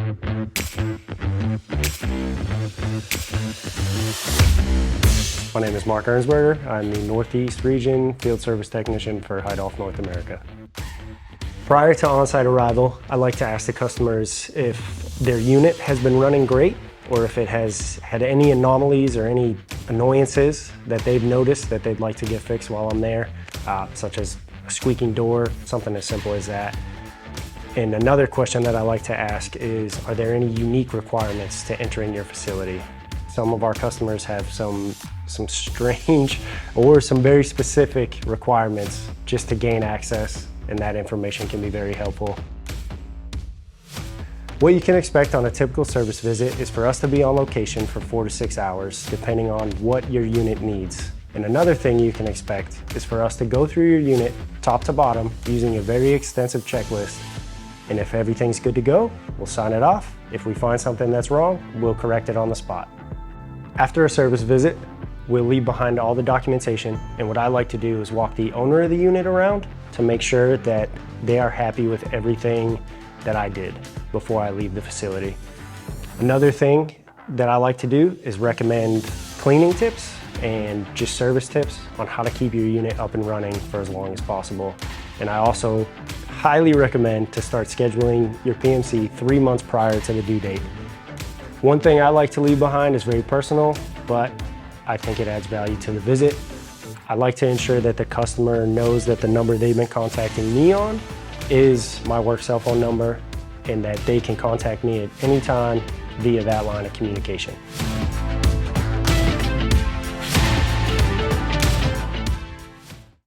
My name is Mark Ernsberger. I'm the Northeast Region Field Service Technician for Heidolph North America. Prior to on-site arrival, I like to ask the customers if their unit has been running great or if it has had any anomalies or any annoyances that they've noticed that they'd like to get fixed while I'm there, such as a squeaking door, something as simple as that. And another question that I like to ask is, are there any unique requirements to enter in your facility? Some of our customers have some strange or some very specific requirements just to gain access, and that information can be very helpful. What you can expect on a typical service visit is for us to be on location for 4 to 6 hours, depending on what your unit needs. And another thing you can expect is for us to go through your unit top to bottom using a very extensive checklist. And if everything's good to go, we'll sign it off. If we find something that's wrong, we'll correct it on the spot. After a service visit, we'll leave behind all the documentation, and what I like to do is walk the owner of the unit around to make sure that they are happy with everything that I did before I leave the facility. Another thing that I like to do is recommend cleaning tips and just service tips on how to keep your unit up and running for as long as possible. And I also highly recommend to start scheduling your PMC 3 months prior to the due date. One thing I like to leave behind is very personal, but I think it adds value to the visit. I like to ensure that the customer knows that the number they've been contacting me on is my work cell phone number and that they can contact me at any time via that line of communication.